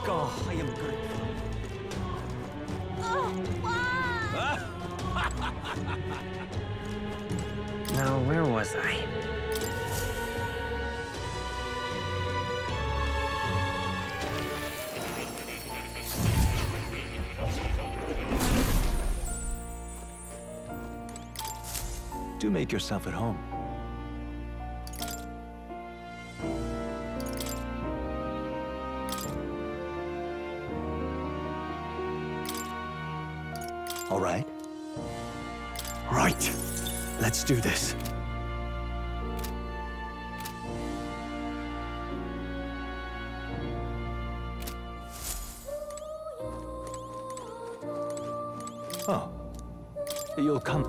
God, I am grateful. Oh, wow! Now, where was I? Do make yourself at home. All right. Right. Let's do this. Oh. You'll come.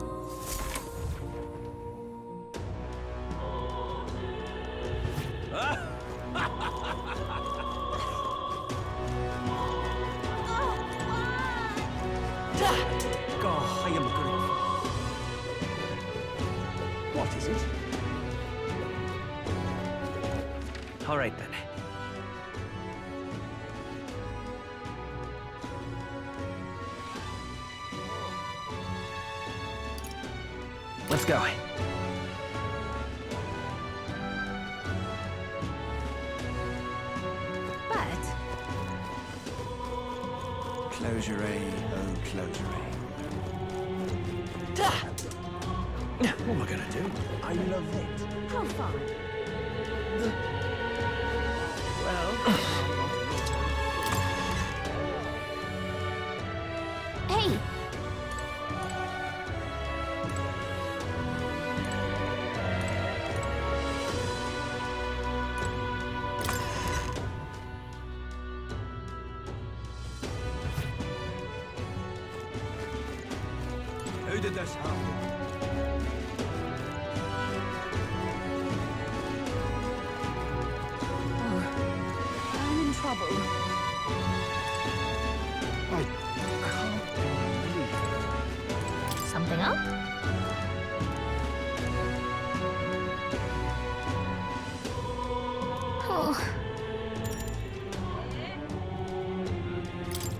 God, I am grateful. What is it? All right, then. Let's go. But Closure-a, oh closure-a. What am I gonna do? I love it. how far? Hey! Who did this happen? I'm in trouble. I can't believe it. Something up? Oh.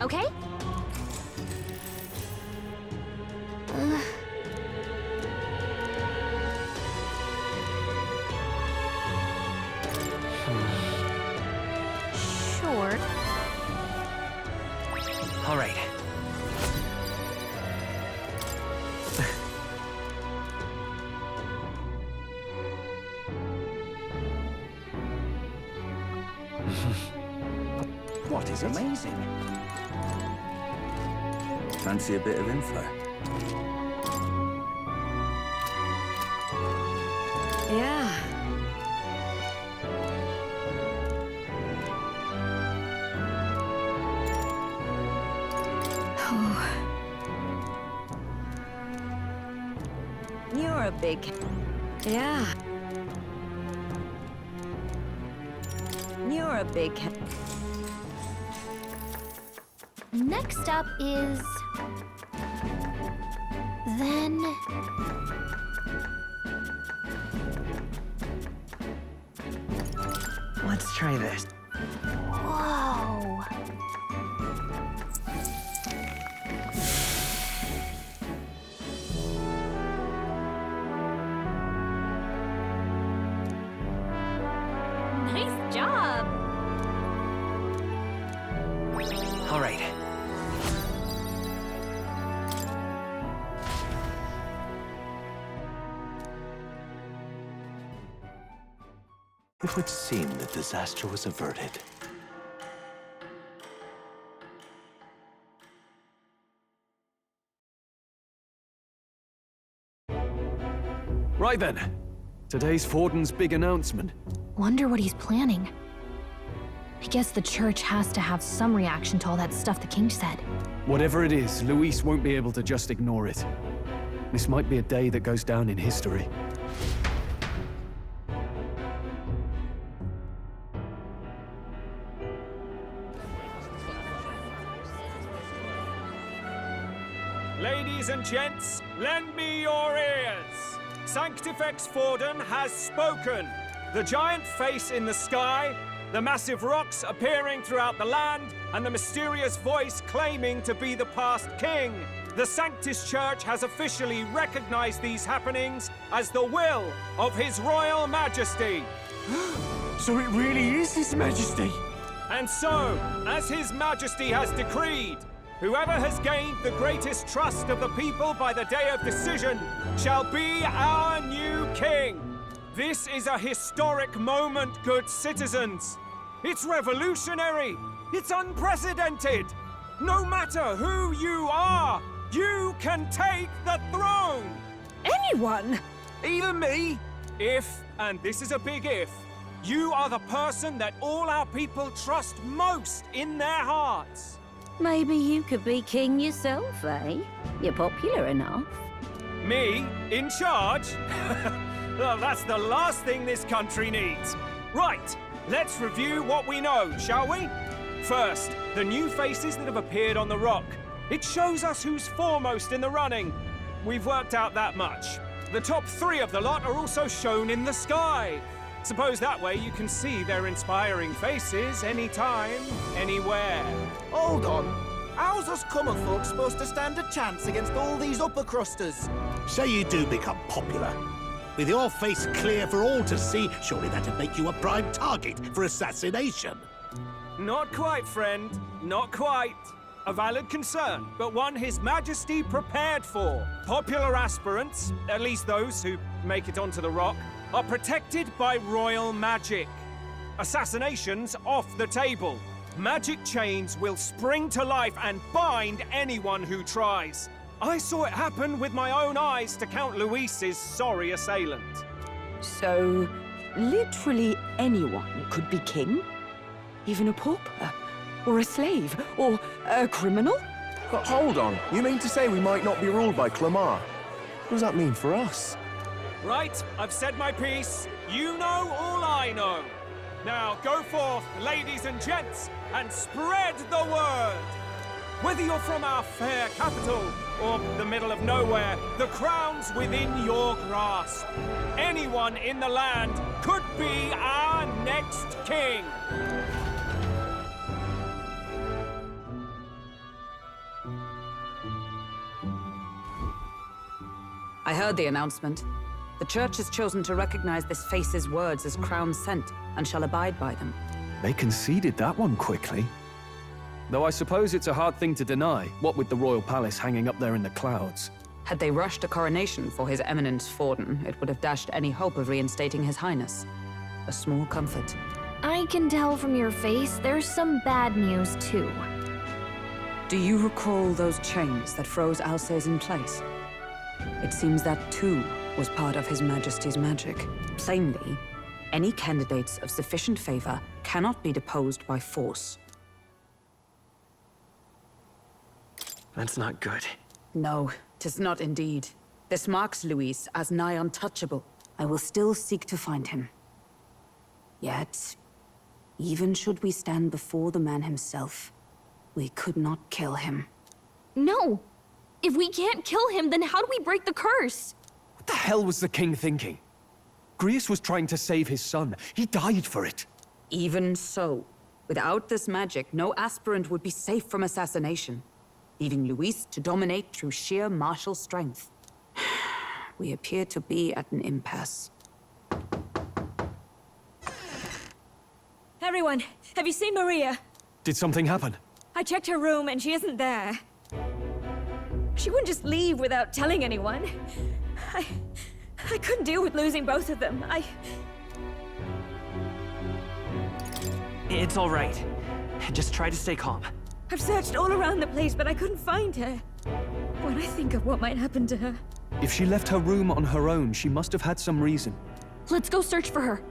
Okay? Sure. All right. What is it? Amazing. Fancy a bit of info? Yeah. You're a big... Yeah. You're a big... Next up is... Then... Let's try this. Whoa. Nice job. All right. It would seem that disaster was averted. Right then. Today's Forden's big announcement. Wonder what he's planning. I guess the church has to have some reaction to all that stuff the king said. Whatever it is, Luis won't be able to just ignore it. This might be a day that goes down in history. Ladies and gents, lend me your ears. Sanctifex Forden has spoken. The giant face in the sky, the massive rocks appearing throughout the land, and the mysterious voice claiming to be the past king. The Sanctus Church has officially recognized these happenings as the will of His Royal Majesty. So it really is His Majesty! And so, as His Majesty has decreed, whoever has gained the greatest trust of the people by the day of decision shall be our new king. This is a historic moment, good citizens. It's revolutionary. It's unprecedented. No matter who you are, you can take the throne. Anyone? Even me. If, and this is a big if, you are the person that all our people trust most in their hearts. Maybe you could be king yourself, eh? You're popular enough. Me? In charge? Well, that's the last thing this country needs. Right, let's review what we know, shall we? First, the new faces that have appeared on the rock. It shows us who's foremost in the running. We've worked out that much. The top 3 of the lot are also shown in the sky. Suppose that way you can see their inspiring faces anytime, anywhere. Hold on. How's us common folk supposed to stand a chance against all these upper crusters? Say you do become popular. With your face clear for all to see, surely that'd make you a prime target for assassination. Not quite, friend. Not quite. A valid concern, but one His Majesty prepared for. Popular aspirants, at least those who make it onto the rock, are protected by royal magic. Assassinations off the table. Magic chains will spring to life and bind anyone who tries. I saw it happen with my own eyes to Count Luis's sorry assailant. So, literally anyone could be king? Even a pauper? Or a slave? Or a criminal? But hold on, you mean to say we might not be ruled by Clamar? What does that mean for us? Right, I've said my piece. You know all I know. Now go forth, ladies and gents, and spread the word. Whether you're from our fair capital or the middle of nowhere, the crown's within your grasp. Anyone in the land could be our next king. I heard the announcement. The Church has chosen to recognize this face's words as crown sent and shall abide by them. They conceded that one quickly. Though I suppose it's a hard thing to deny, what with the royal palace hanging up there in the clouds. Had they rushed a coronation for His Eminence Forden, it would have dashed any hope of reinstating His Highness. A small comfort. I can tell from your face there's some bad news, too. Do you recall those chains that froze Alsace in place? It seems that, too, was part of His Majesty's magic. Plainly, any candidates of sufficient favor cannot be deposed by force. That's not good. No, 'tis not indeed. This marks Luis as nigh untouchable. I will still seek to find him. Yet, even should we stand before the man himself, we could not kill him. No! If we can't kill him, then how do we break the curse? What the hell was the king thinking? Grius was trying to save his son. He died for it. Even so, without this magic, no aspirant would be safe from assassination, leaving Luis to dominate through sheer martial strength. We appear to be at an impasse. Everyone, have you seen Maria? Did something happen? I checked her room and she isn't there. She wouldn't just leave without telling anyone. I couldn't deal with losing both of them. It's all right. Just try to stay calm. I've searched all around the place, but I couldn't find her. When I think of what might happen to her... If she left her room on her own, she must have had some reason. Let's go search for her.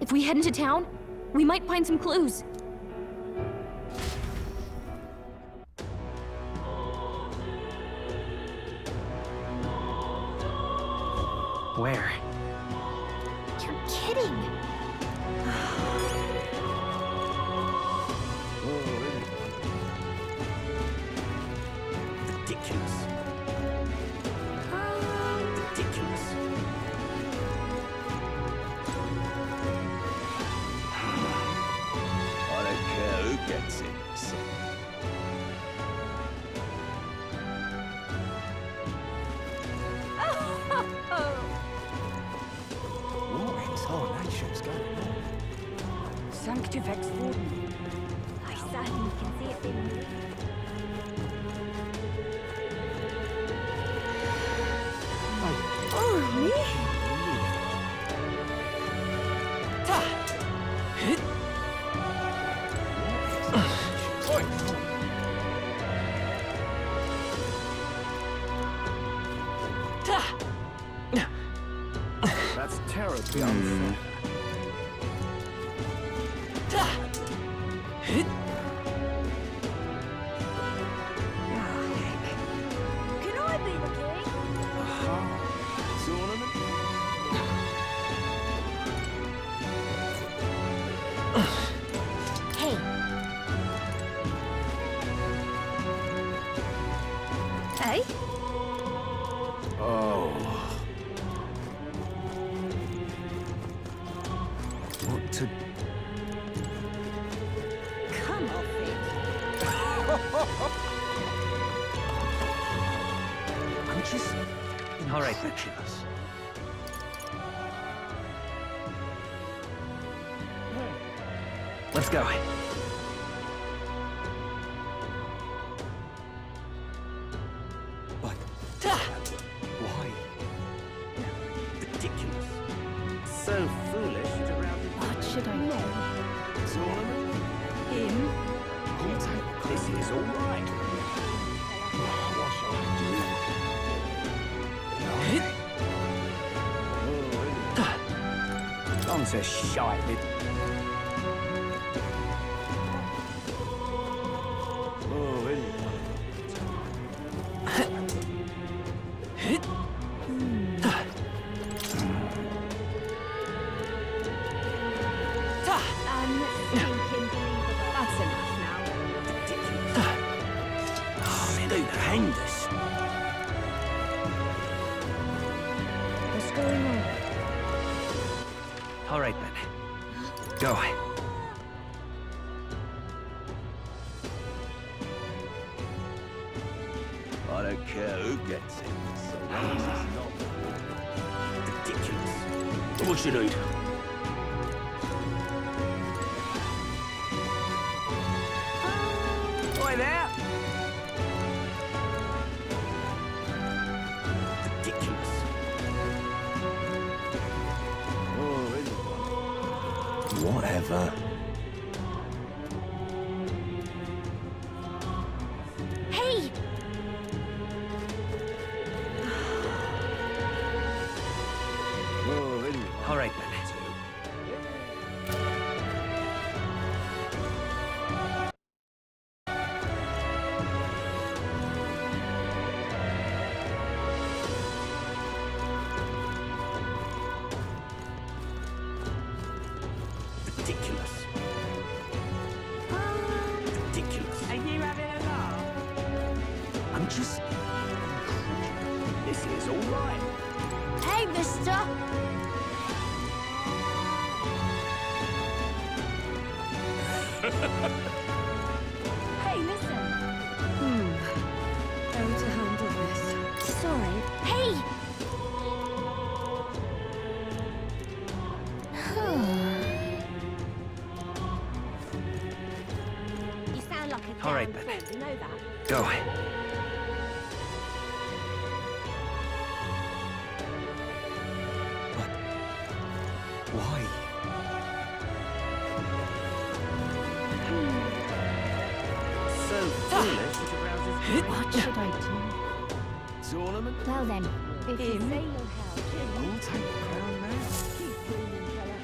If we head into town, we might find some clues. Where? You're kidding. Ridiculous. Ridiculous. tarnation's going on? Sanctifex Warden. I certainly can see it being released. Oh, me? That's terribly unfair. Can I be the king? Tournament? Hey, Hey? Oh. What to... Come off it. I'm just... All right, then. incredulous. Let's go. But... Why? Ridiculous. So foolish it around what should I do? Tournament? Him? I'll take the This is all right. What shall I do? On to shite with. Oh, really? That's enough now. Stupendous. What's going on? All right, then. Go. I don't care who gets it, so long as it's not Ridiculous. What you need? Boy, there. Ridiculous. Whatever. Hey! All right, then. Ridiculous. Ridiculous. Are you having a laugh? I'm just. This is all right. Hey, mister! Hey, listen. How to handle this? Sorry. Hey! You sound like a All right, damn then. fool, you know that? Go. Why? So foolish it arouses. What should I do? Tournament? Well then, If you say you'll help, I'll take the crown now. keep dreaming, fella.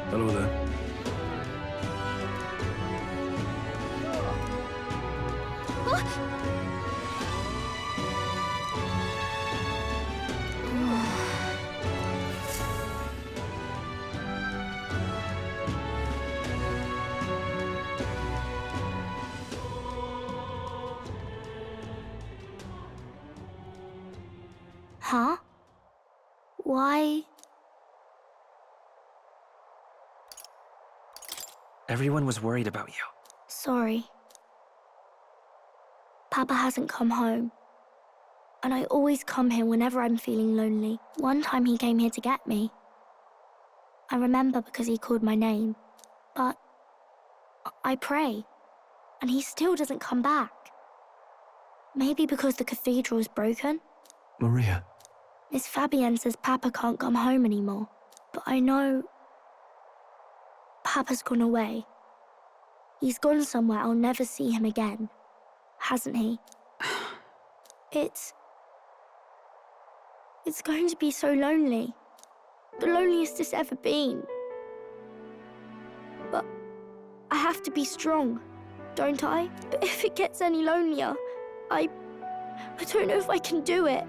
Hello there. Huh? Why? Everyone was worried about you. Sorry. Papa hasn't come home. and I always come here whenever I'm feeling lonely. One time he came here to get me. I remember because he called my name, but I pray, and he still doesn't come back. Maybe because the cathedral's broken? Maria. Miss Fabienne says Papa can't come home anymore, but I know Papa's gone away. He's gone somewhere I'll never see him again, hasn't he? It's going to be so lonely. The loneliest it's ever been. But I have to be strong, don't I? But if it gets any lonelier, I don't know if I can do it.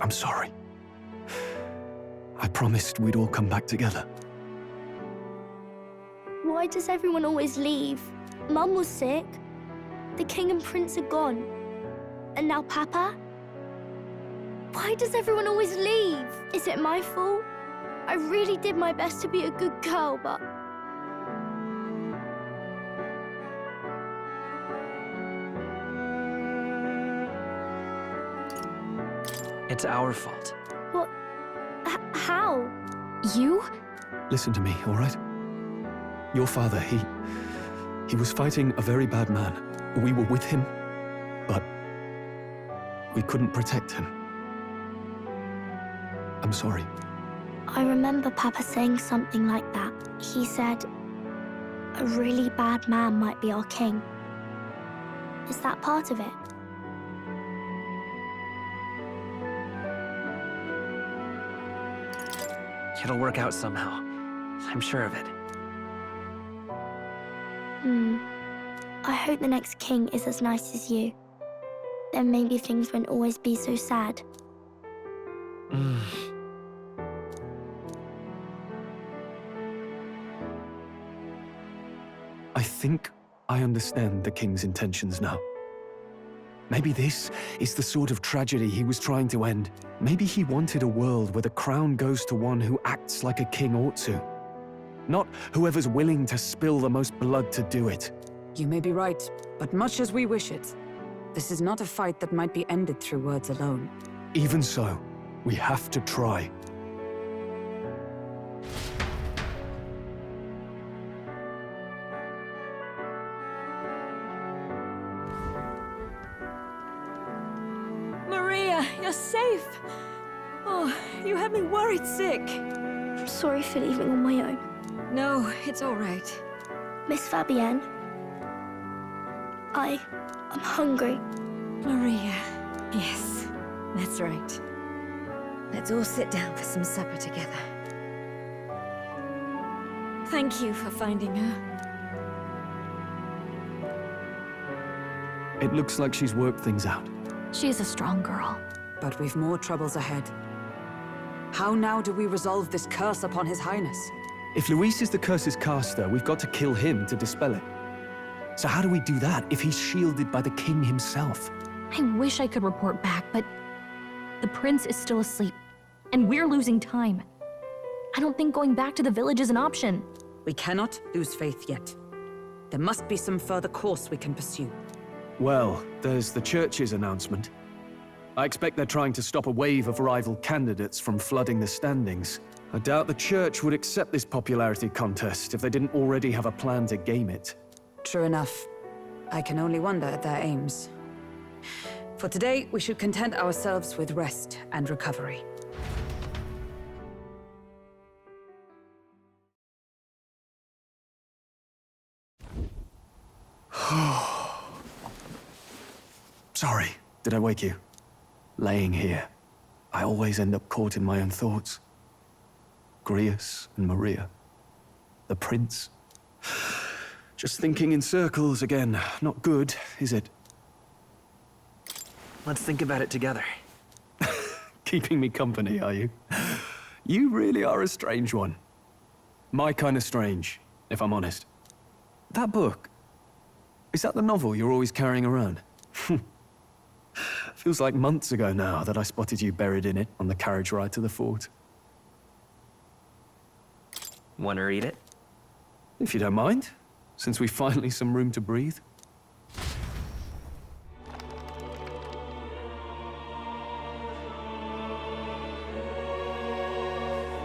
I'm sorry. I promised we'd all come back together. Why does everyone always leave? Mum was sick. The king and prince are gone. And now Papa? Why does everyone always leave? Is it my fault? I really did my best to be a good girl, but... It's our fault. What? How? You? Listen to me, all right? Your father, he was fighting a very bad man. We were with him, but we couldn't protect him. I'm sorry. I remember Papa saying something like that. He said, a really bad man might be our king. Is that part of it? It'll work out somehow. I'm sure of it. I hope the next king is as nice as you. Then maybe things won't always be so sad. I think I understand the king's intentions now. Maybe this is the sort of tragedy he was trying to end. Maybe he wanted a world where the crown goes to one who acts like a king ought to. Not whoever's willing to spill the most blood to do it. You may be right, but much as we wish it, this is not a fight that might be ended through words alone. Even so, we have to try. Maria, you're safe. Oh, you had me worried sick. I'm sorry for leaving on my own. No, it's all right. Miss Fabienne, I'm hungry. Maria, yes, that's right. Let's all sit down for some supper together. Thank you for finding her. It looks like she's worked things out. She's a strong girl. But we've more troubles ahead. How now do we resolve this curse upon His Highness? If Luis is the curse's caster, we've got to kill him to dispel it. So how do we do that if he's shielded by the king himself? I wish I could report back, but the prince is still asleep, and we're losing time. I don't think going back to the village is an option. We cannot lose faith yet. There must be some further course we can pursue. Well, there's the church's announcement. I expect they're trying to stop a wave of rival candidates from flooding the standings. I doubt the church would accept this popularity contest if they didn't already have a plan to game it. True enough. I can only wonder at their aims. For today, we should content ourselves with rest and recovery. Sorry, did I wake you? Laying here, I always end up caught in my own thoughts. Grius and Maria. The prince. Just thinking in circles again. Not good, is it? Let's think about it together. Keeping me company, are you? You really are a strange one. My kind of strange, if I'm honest. That book, is that the novel you're always carrying around? Feels like months ago now that I spotted you buried in it on the carriage ride to the fort. Wanna read it? If you don't mind, since we've finally some room to breathe.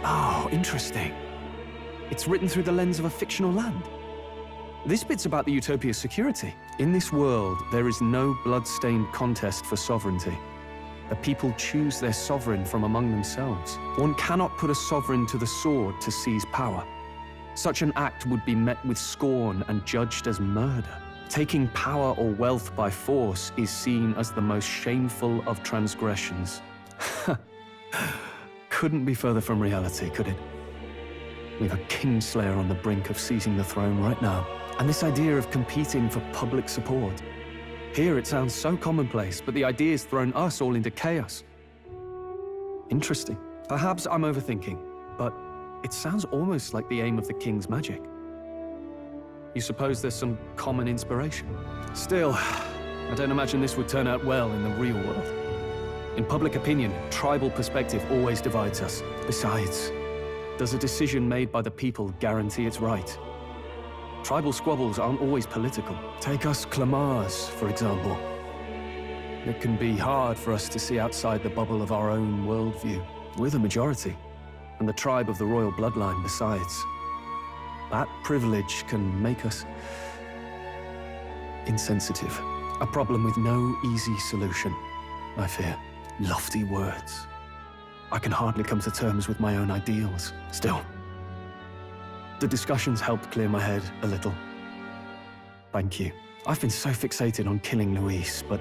Oh, interesting. It's written through the lens of a fictional land. This bit's about the Utopia's security. In this world, there is no blood-stained contest for sovereignty. The people choose their sovereign from among themselves. One cannot put a sovereign to the sword to seize power. Such an act would be met with scorn and judged as murder. Taking power or wealth by force is seen as the most shameful of transgressions. Couldn't be further from reality, could it? We've a Kingslayer on the brink of seizing the throne right now. And this idea of competing for public support. Here it sounds so commonplace, but the idea's thrown us all into chaos. Interesting. Perhaps I'm overthinking, but it sounds almost like the aim of the king's magic. You suppose there's some common inspiration? Still, I don't imagine this would turn out well in the real world. In public opinion, tribal perspective always divides us. Besides, does a decision made by the people guarantee it's right? Tribal squabbles aren't always political. Take us Clamars, for example. It can be hard for us to see outside the bubble of our own worldview. We're the majority, and the tribe of the royal bloodline besides. That privilege can make us insensitive. A problem with no easy solution, I fear. Lofty words. I can hardly come to terms with my own ideals. Still, the discussions helped clear my head a little. Thank you. I've been so fixated on killing Luis, but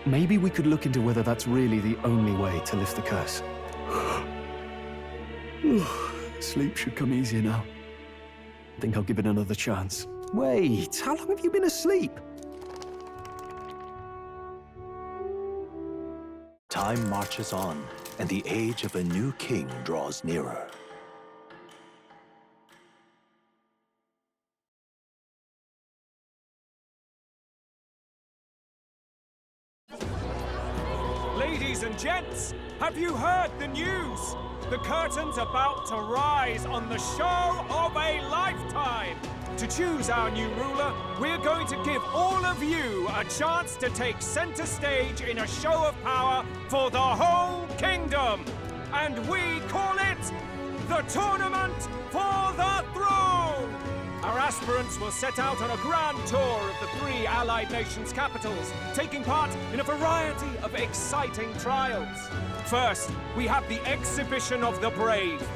maybe we could look into whether that's really the only way to lift the curse. Sleep should come easier now. I think I'll give it another chance. Wait, how long have you been asleep? Time marches on, and the age of a new king draws nearer. Ladies and gents, have you heard the news? The curtain's about to rise on the show of a lifetime. To choose our new ruler, we're going to give all of you a chance to take center stage in a show of power for the whole kingdom. And we call it the Tournament for the Throne. Our aspirants will set out on a grand tour of the 3 allied nations' capitals, taking part in a variety of exciting trials. First, we have the Exhibition of the Brave.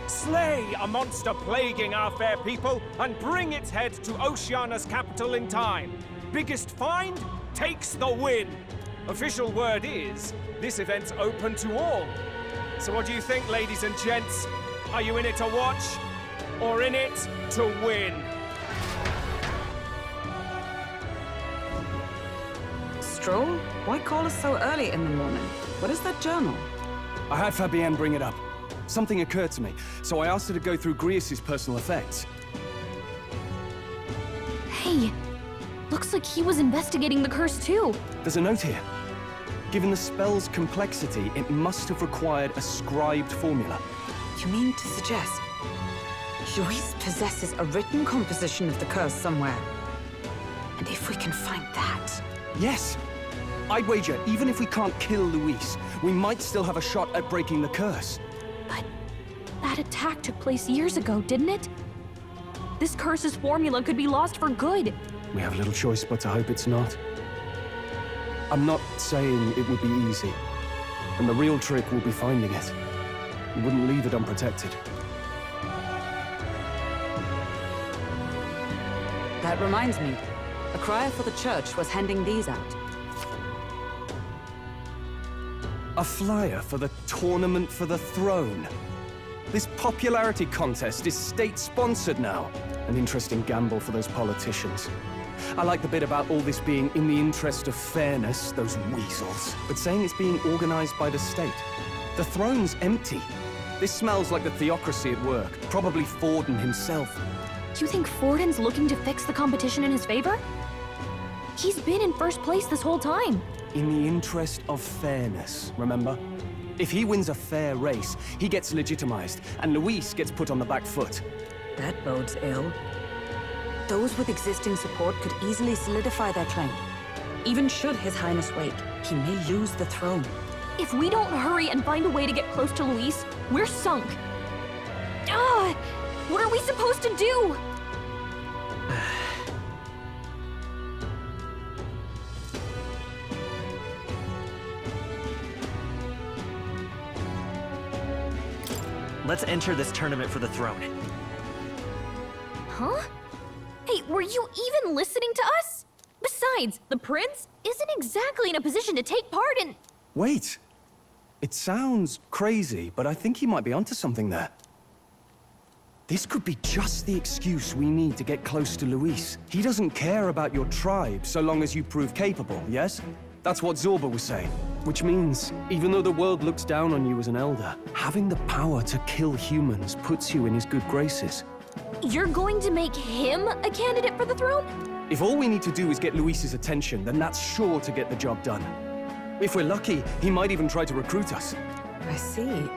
Slay a monster plaguing our fair people and bring its head to Oceania's capital in time. Biggest find takes the win. Official word is, this event's open to all. So what do you think, ladies and gents? Are you in it to watch? Or in it to win? Stroll? Why call us so early in the morning? What is that journal? I had Fabienne bring it up. Something occurred to me, so I asked her to go through Grius' personal effects. Hey, looks like he was investigating the curse too. There's a note here. Given the spell's complexity, it must have required a scribed formula. You mean to suggest Luis possesses a written composition of the curse somewhere? And if we can find that... Yes! I'd wager, even if we can't kill Luis, we might still have a shot at breaking the curse. But that attack took place years ago, didn't it? This curse's formula could be lost for good. We have little choice but to hope it's not. I'm not saying it would be easy. And the real trick will be finding it. We wouldn't leave it unprotected. That reminds me. A crier for the church was handing these out. A flyer for the Tournament for the Throne. This popularity contest is state-sponsored now. An interesting gamble for those politicians. I like the bit about all this being in the interest of fairness, those weasels. But saying it's being organized by the state. The throne's empty. This smells like the theocracy at work. Probably Forden himself. You think Forden's looking to fix the competition in his favor? He's been in first place this whole time. In the interest of fairness, remember? If he wins a fair race, he gets legitimized, and Luis gets put on the back foot. That bodes ill. Those with existing support could easily solidify their claim. Even should His Highness wait, he may lose the throne. If we don't hurry and find a way to get close to Luis, we're sunk. Ugh! What are we supposed to do? Let's enter this tournament for the throne. Huh? Hey, were you even listening to us? Besides, the prince isn't exactly in a position to take part in... Wait. It sounds crazy, but I think he might be onto something there. This could be just the excuse we need to get close to Luis. He doesn't care about your tribe so long as you prove capable, yes? That's what Zorba was saying. Which means, even though the world looks down on you as an elder, having the power to kill humans puts you in his good graces. You're going to make him a candidate for the throne? If all we need to do is get Luis's attention, then that's sure to get the job done. If we're lucky, he might even try to recruit us. I see.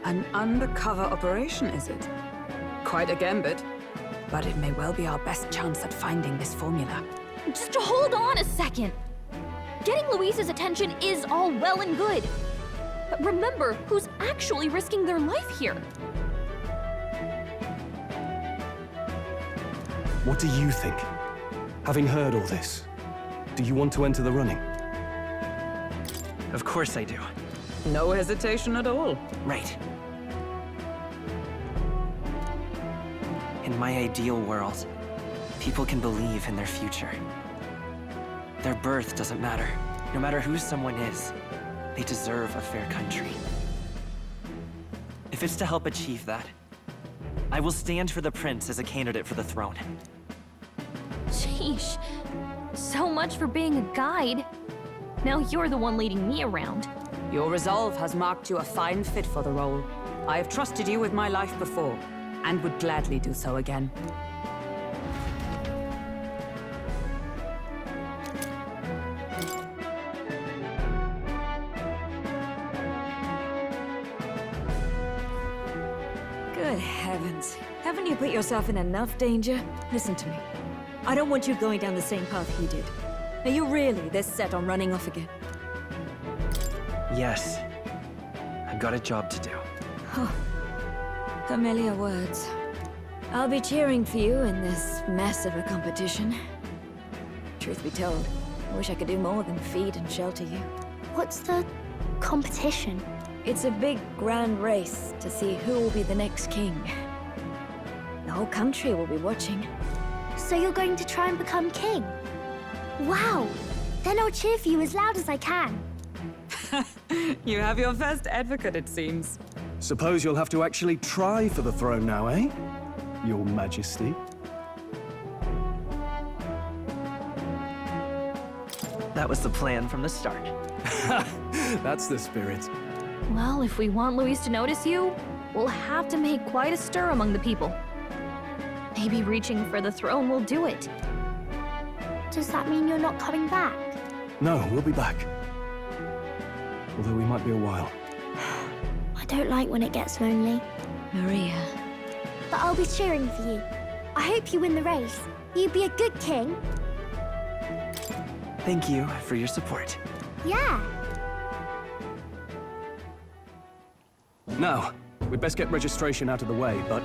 An undercover operation, is it? Quite a gambit. But it may well be our best chance at finding this formula. Just hold on a second. Getting Luis's attention is all well and good. But remember who's actually risking their life here. What do you think? Having heard all this, do you want to enter the running? Of course I do. No hesitation at all. Right. In my ideal world, people can believe in their future. Their birth doesn't matter. No matter who someone is, they deserve a fair country. If it's to help achieve that, I will stand for the prince as a candidate for the throne. Sheesh. So much for being a guide. Now you're the one leading me around. Your resolve has marked you a fine fit for the role. I have trusted you with my life before, and would gladly do so again. Good heavens. Haven't you put yourself in enough danger? Listen to me. I don't want you going down the same path he did. Are you really this set on running off again? Yes. I've got a job to do. Huh. Familiar words. I'll be cheering for you in this mess of a competition. Truth be told, I wish I could do more than feed and shelter you. What's the competition? It's a big, grand race to see who will be the next king. The whole country will be watching. So you're going to try and become king? Wow! Then I'll cheer for you as loud as I can. You have your first advocate, it seems. Suppose you'll have to actually try for the throne now, eh? Your Majesty. That was the plan from the start. That's the spirit. Well, if we want Luis to notice you, we'll have to make quite a stir among the people. Maybe reaching for the throne will do it. Does that mean you're not coming back? No, we'll be back. Although we might be a while. I don't like when it gets lonely. Maria. But I'll be cheering for you. I hope you win the race. You'd be a good king. Thank you for your support. Yeah. Now, we'd best get registration out of the way, but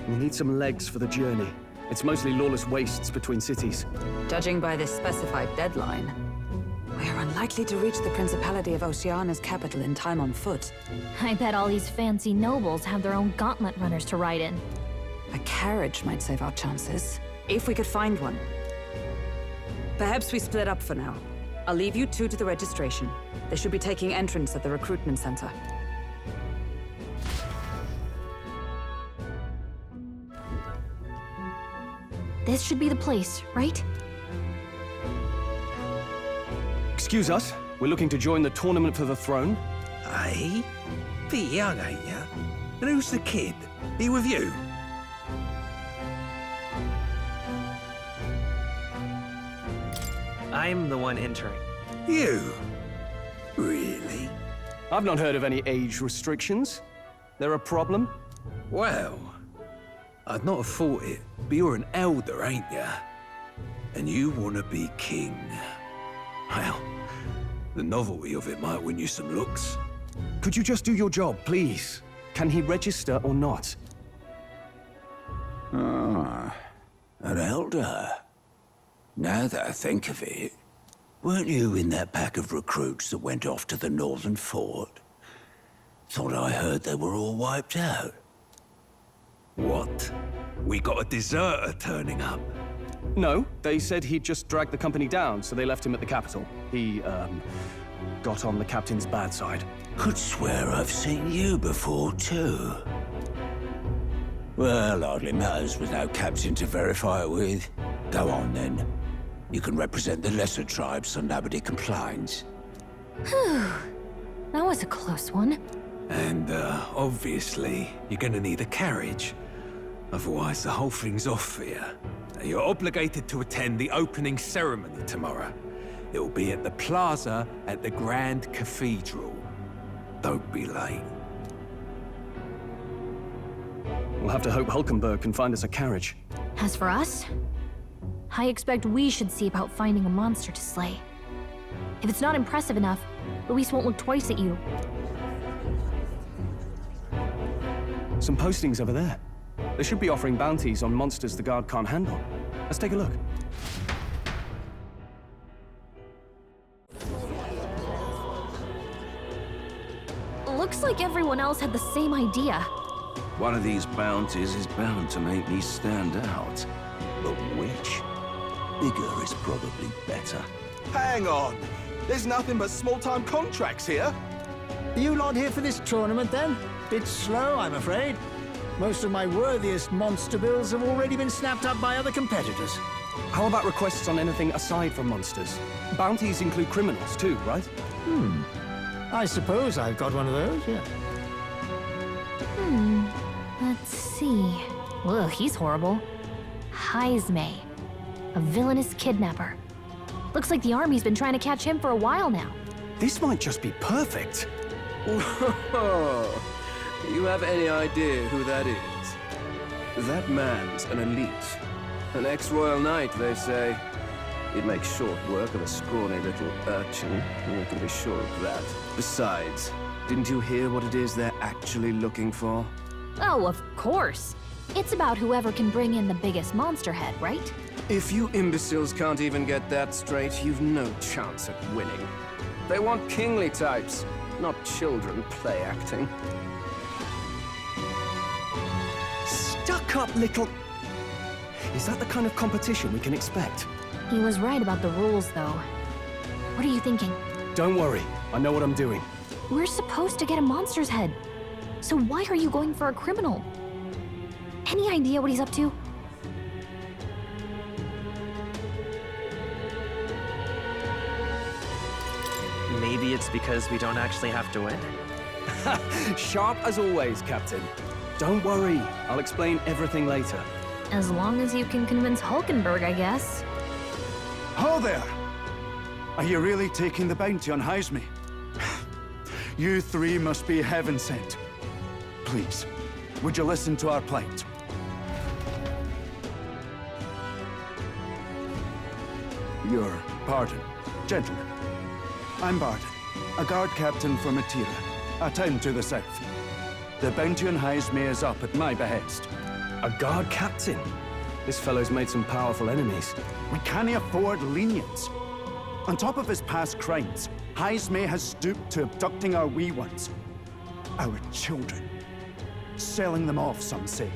we'll need some legs for the journey. It's mostly lawless wastes between cities. Judging by this specified deadline, we are unlikely to reach the Principality of Oceana's capital in time on foot. I bet all these fancy nobles have their own gauntlet runners to ride in. A carriage might save our chances, if we could find one. Perhaps we split up for now. I'll leave you two to the registration. They should be taking entrance at the recruitment center. This should be the place, right? Excuse us, we're looking to join the tournament for the throne. Aye? Bit young, ain't ya? And who's the kid? He with you? I'm the one entering. You? Really? I've not heard of any age restrictions. There a problem? Well, I'd not have thought it, but you're an elder, ain't ya? And you want to be king. Well, The novelty of it might win you some looks. Could you just do your job, please? Can he register or not? Ah, an elder. Now that I think of it, weren't you in that pack of recruits that went off to the northern fort? Thought I heard they were all wiped out. What? We got a deserter turning up. No, they said he'd just dragged the company down, so they left him at the capital. He, got on the captain's bad side. Could swear I've seen you before, too. Well, hardly matters without captain to verify it with. Go on, then. You can represent the lesser tribes so nobody complains. Whew. That was a close one. And, obviously, you're gonna need a carriage. Otherwise, the whole thing's off for you. You're obligated to attend the opening ceremony tomorrow. It'll be at the plaza at the Grand Cathedral. Don't be late. We'll have to hope Hulkenberg can find us a carriage. As for us, I expect we should see about finding a monster to slay. If it's not impressive enough, Luis won't look twice at you. Some postings over there. They should be offering bounties on monsters the guard can't handle. Let's take a look. Looks like everyone else had the same idea. One of these bounties is bound to make me stand out. But which? Bigger is probably better. Hang on! There's nothing but small-time contracts here. Are you lot here for this tournament, then? Bit slow, I'm afraid. Most of my worthiest monster bills have already been snapped up by other competitors. How about requests on anything aside from monsters? Bounties include criminals too, right? I suppose I've got one of those, yeah. Let's see. Ugh, he's horrible. Heisme, a villainous kidnapper. Looks like the army's been trying to catch him for a while now. This might just be perfect. Whoa. You have any idea who that is? That man's an elite. An ex-royal knight, they say. He'd make short work of a scrawny little urchin. You can be sure of that. Besides, didn't you hear what it is they're actually looking for? Oh, of course. It's about whoever can bring in the biggest monster head, right? If you imbeciles can't even get that straight, you've no chance at winning. They want kingly types, not children play acting. Stuck-up little... Is that the kind of competition we can expect? He was right about the rules, though. What are you thinking? Don't worry, I know what I'm doing. We're supposed to get a monster's head. So why are you going for a criminal? Any idea what he's up to? Maybe it's because we don't actually have to win. Sharp as always, Captain. Don't worry, I'll explain everything later. As long as you can convince Hulkenberg, I guess. Ho there! Are you really taking the bounty on Heisme? You three must be heaven sent. Please, would you listen to our plight? Your pardon, gentlemen. I'm Barton, a guard captain for Matira, a town to the south. The bounty on Heisme is up at my behest. A guard captain? This fellow's made some powerful enemies. We can't afford lenience. On top of his past crimes, Heisme has stooped to abducting our wee ones. Our children. Selling them off, some say.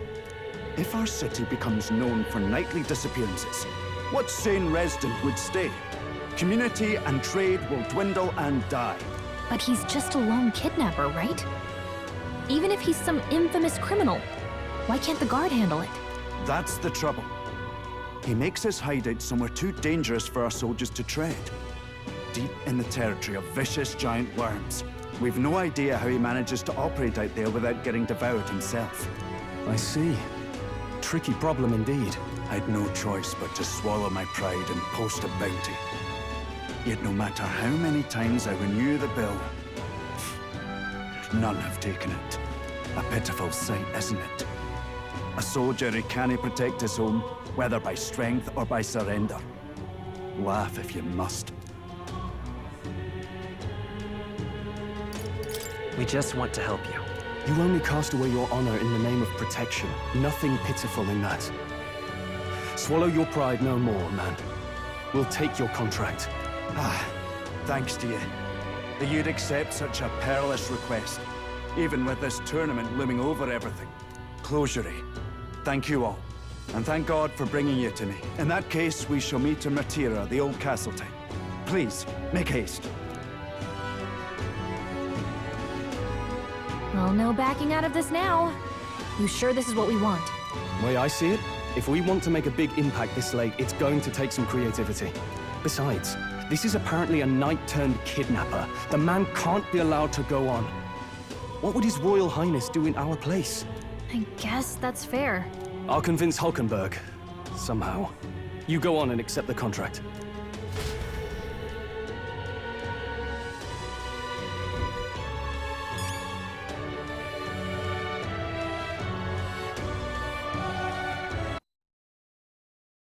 If our city becomes known for nightly disappearances, what sane resident would stay? Community and trade will dwindle and die. But he's just a lone kidnapper, right? Even if he's some infamous criminal, why can't the guard handle it? That's the trouble. He makes his hideout somewhere too dangerous for our soldiers to tread. Deep in the territory of vicious giant worms. We've no idea how he manages to operate out there without getting devoured himself. I see. Tricky problem indeed. I'd no choice but to swallow my pride and post a bounty. Yet no matter how many times I renew the bill, none have taken it. A pitiful sight, isn't it? A soldier who can't protect his home, whether by strength or by surrender. Laugh if you must. We just want to help you. You only cast away your honor in the name of protection. Nothing pitiful in that. Swallow your pride no more, man. We'll take your contract. Thanks to you. That you'd accept such a perilous request, even with this tournament looming over everything. Closure. Thank you all. And thank God for bringing you to me. In that case, we shall meet in Matira, the old castle type. Please, make haste. Well, no backing out of this now. You sure this is what we want? Way I see it, if we want to make a big impact this late, it's going to take some creativity. Besides, this is apparently a knight-turned-kidnapper. The man can't be allowed to go on. What would His Royal Highness do in our place? I guess that's fair. I'll convince Hulkenberg. Somehow. You go on and accept the contract.